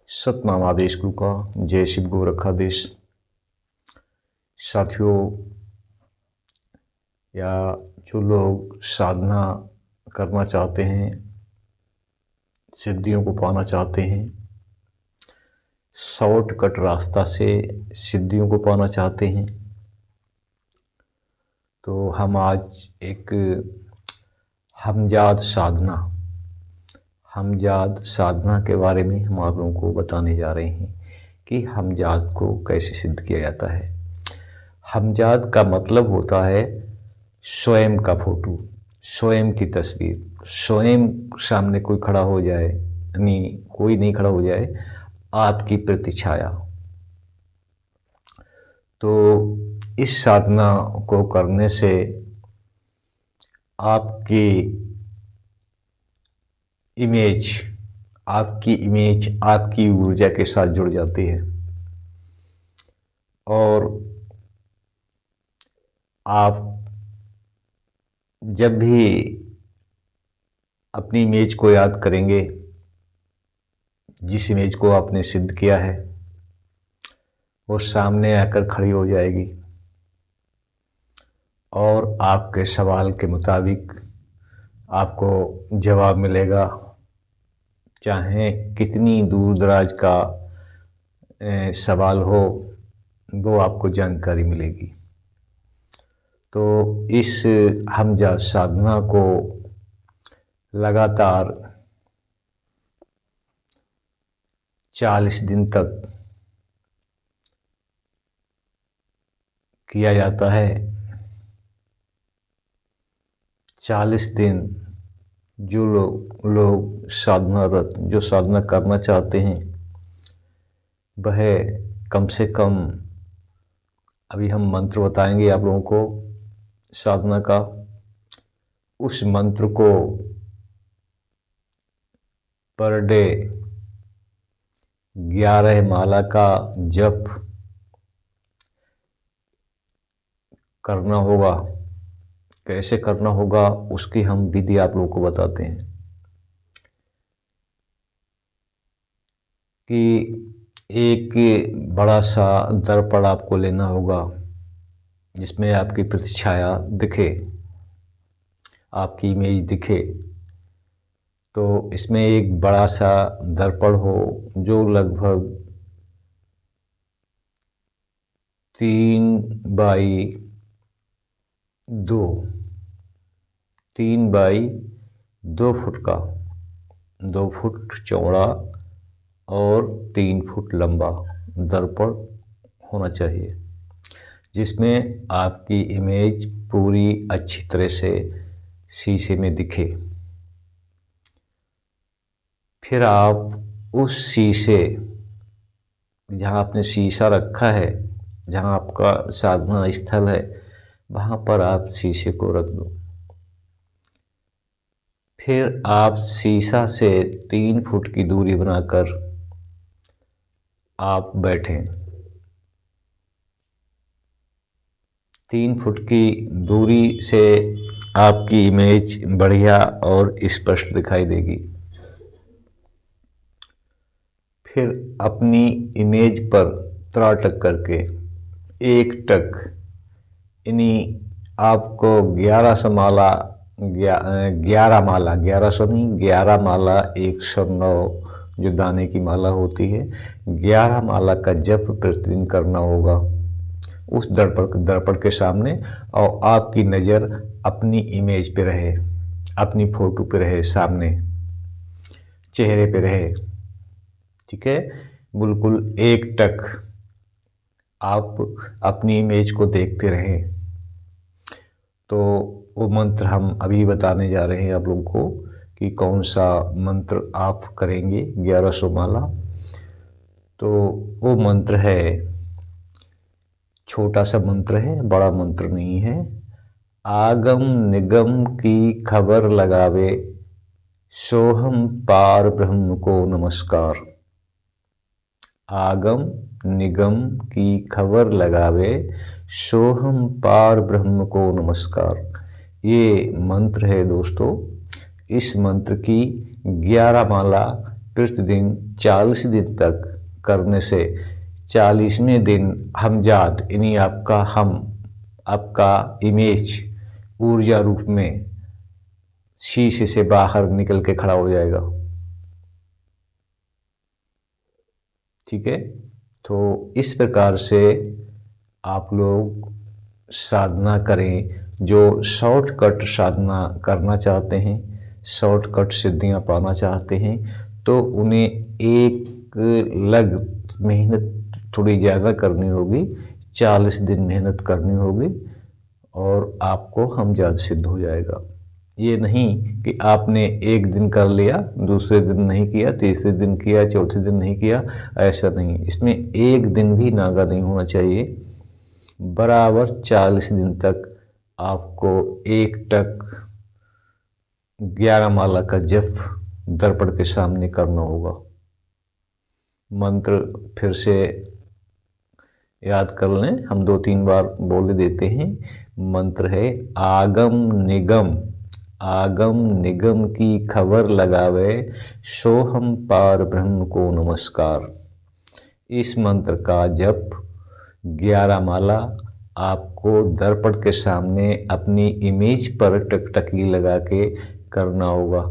सतनाम आदेश गुरु का। जय शिव गोरखाधीश। साथियों, या जो लोग साधना करना चाहते हैं, सिद्धियों को पाना चाहते हैं, शॉर्टकट रास्ता से सिद्धियों को पाना चाहते हैं, तो हम आज एक हमजाद साधना के बारे में हम आप लोगों को बताने जा रहे हैं कि हमजाद को कैसे सिद्ध किया जाता है। हमजाद का मतलब होता है स्वयं का फोटो, स्वयं की तस्वीर, स्वयं सामने कोई खड़ा हो जाए, यानी कोई नहीं खड़ा हो जाए, आपकी प्रतिछाया। तो इस साधना को करने से आपकी इमेज, आपकी ऊर्जा के साथ जुड़ जाती है और आप जब भी अपनी इमेज को याद करेंगे, जिस इमेज को आपने सिद्ध किया है, वो सामने आकर खड़ी हो जाएगी और आपके सवाल के मुताबिक आपको जवाब मिलेगा, चाहे कितनी दूर दराज का सवाल हो, वो आपको जानकारी मिलेगी। तो इस हमजाद साधना को लगातार 40 दिन तक किया जाता है। 40 दिन जो लोग साधनारत, जो साधना करना चाहते हैं, वह कम से कम, अभी हम मंत्र बताएंगे आप लोगों को साधना का, उस मंत्र को पर डे 11 माला का जप करना होगा। कैसे करना होगा उसकी हम विधि आप लोगों को बताते हैं कि एक बड़ा सा दर्पण आपको लेना होगा जिसमें आपकी प्रतिछाया दिखे, आपकी इमेज दिखे। तो इसमें एक बड़ा सा दर्पण हो जो लगभग 3 बाई 2 फुट का, 2 फुट चौड़ा और 3 फुट लंबा दर्पण होना चाहिए, जिसमें आपकी इमेज पूरी अच्छी तरह से शीशे में दिखे। फिर आप उस शीशे, जहाँ आपने शीशा रखा है, जहाँ आपका साधना स्थल है, वहाँ पर आप शीशे को रख दो। फिर आप शीशा से 3 फुट की दूरी बनाकर आप बैठें। 3 फुट की दूरी से आपकी इमेज बढ़िया और स्पष्ट दिखाई देगी। फिर अपनी इमेज पर त्राटक करके एक टक, यानी आपको 1100 माला, 11 माला, 1100 नहीं, 11 माला 109 जो दाने की माला होती है, 11 माला का जप प्रतिदिन करना होगा उस दर्पण के सामने, और आपकी नज़र अपनी इमेज पे रहे, अपनी फोटो पे रहे, सामने चेहरे पे रहे। ठीक है, बिल्कुल एक टक आप अपनी इमेज को देखते रहें। तो वो मंत्र हम अभी बताने जा रहे हैं आप लोगों को कि कौन सा मंत्र आप करेंगे 1100 माला। तो वो मंत्र है, छोटा सा मंत्र है, बड़ा मंत्र नहीं है। आगम निगम की खबर लगावे, सोहम पार ब्रह्म को नमस्कार। आगम निगम की खबर लगावे, सोहम पार ब्रह्म को नमस्कार। ये मंत्र है दोस्तों। इस मंत्र की 11 माला प्रतिदिन 40 दिन तक करने से 40वें दिन हमजाद यानी आपका इमेज ऊर्जा रूप में शीशे से बाहर निकल के खड़ा हो जाएगा। ठीक है, तो इस प्रकार से आप लोग साधना करें। जो शॉर्टकट साधना करना चाहते हैं, शॉर्टकट सिद्धियां पाना चाहते हैं, तो उन्हें एक लग मेहनत थोड़ी ज़्यादा करनी होगी, 40 दिन मेहनत करनी होगी और आपको हमजाद सिद्ध हो जाएगा। ये नहीं कि आपने एक दिन कर लिया, दूसरे दिन नहीं किया, तीसरे दिन किया, चौथे दिन नहीं किया, ऐसा नहीं। इसमें एक दिन भी नागा नहीं होना चाहिए। बराबर 40 दिन तक आपको एक टक 11 माला का जप दर्पण के सामने करना होगा। मंत्र फिर से याद कर लें, हम 2-3 बार बोल देते हैं। मंत्र है आगम निगम, आगम निगम की खबर लगावे, सोहम पार ब्रह्म को नमस्कार। इस मंत्र का जप 11 माला आपको दर्पण के सामने अपनी इमेज पर टकटकी लगा के करना होगा।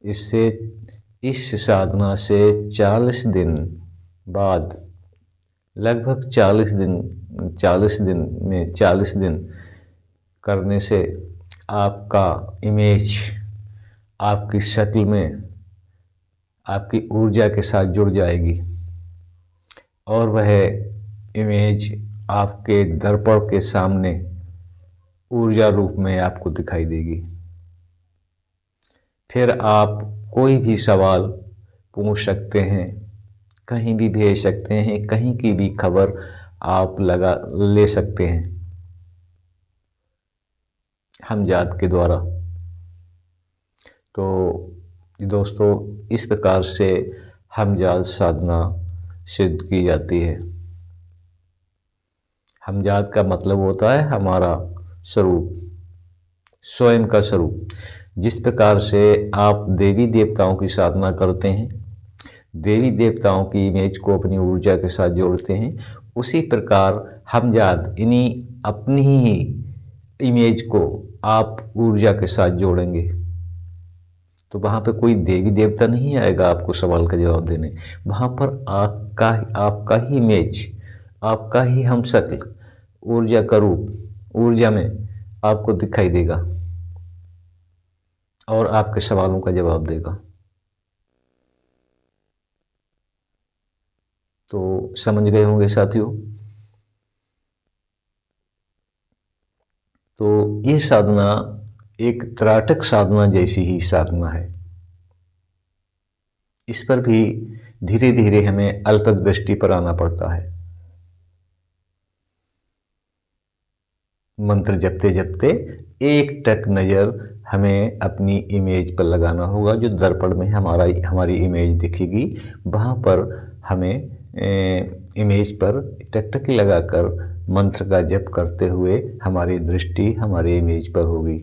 इससे इस साधना से 40 दिन बाद, लगभग 40 दिन करने से आपका इमेज आपकी शक्ल में आपकी ऊर्जा के साथ जुड़ जाएगी और वह इमेज आपके दर्पण के सामने ऊर्जा रूप में आपको दिखाई देगी। फिर आप कोई भी सवाल पूछ सकते हैं, कहीं भी भेज सकते हैं, कहीं की भी खबर आप ले सकते हैं हमजाद के द्वारा। तो दोस्तों, इस प्रकार से हमजाद साधना सिद्ध की जाती है। हमजाद का मतलब होता है हमारा स्वरूप, स्वयं का स्वरूप। जिस प्रकार से आप देवी देवताओं की साधना करते हैं, देवी देवताओं की इमेज को अपनी ऊर्जा के साथ जोड़ते हैं, उसी प्रकार हमजाद इन्हीं अपनी ही इमेज को आप ऊर्जा के साथ जोड़ेंगे। तो वहाँ पे कोई देवी देवता नहीं आएगा आपको सवाल का जवाब देने। वहाँ पर आपका ही इमेज, आपका ही हम शक्ल, ऊर्जा का रूप, ऊर्जा में आपको दिखाई देगा और आपके सवालों का जवाब देगा। तो समझ गए होंगे साथियों। तो ये साधना एक त्राटक साधना जैसी ही साधना है। इस पर भी धीरे धीरे हमें अल्पक दृष्टि पर आना पड़ता है। मंत्र जपते जपते एक टक नज़र हमें अपनी इमेज पर लगाना होगा। जो दर्पण में हमारी इमेज दिखेगी, वहाँ पर हमें इमेज पर टकटकी लगाकर मंत्र का जप करते हुए हमारी दृष्टि हमारे इमेज पर होगी।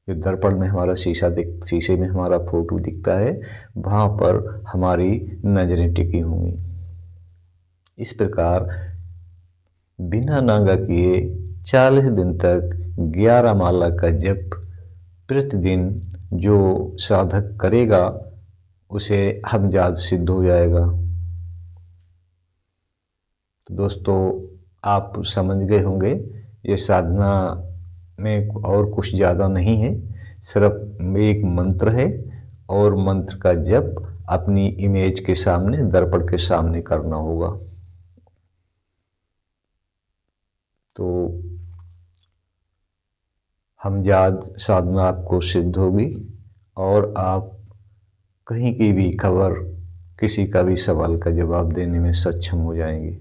जो दर्पण में हमारा शीशे में हमारा फोटो दिखता है, वहाँ पर हमारी नज़रें टिकी होंगी। इस प्रकार बिना नागा किए 40 दिन तक 11 माला का जप प्रतिदिन जो साधक करेगा उसे हमजाद सिद्ध हो जाएगा। तो दोस्तों, आप समझ गए होंगे, ये साधना में और कुछ ज़्यादा नहीं है, सिर्फ एक मंत्र है और मंत्र का जप अपनी इमेज के सामने, दर्पण के सामने करना होगा। तो हमजाद साधना आपको सिद्ध होगी और आप कहीं की भी खबर, किसी का भी सवाल का जवाब देने में सक्षम हो जाएंगे।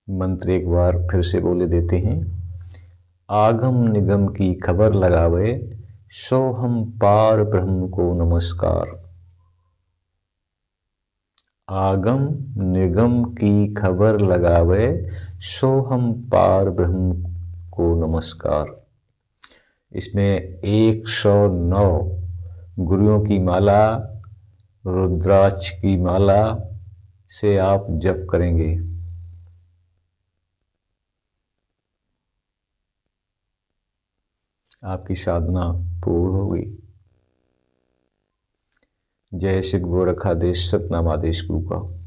मंत्र एक बार फिर से बोले देते हैं। आगम निगम की खबर लगावे, सो हम पार ब्रह्म को नमस्कार। आगम निगम की खबर लगावे, सो हम पार ब्रह्म को नमस्कार। इसमें 109 गुरुओं की माला, रुद्राक्ष की माला से आप जप करेंगे। आपकी साधना पूर्ण होगी। जय श्री गोरखाधीश सतनाम आदेश गुरु का।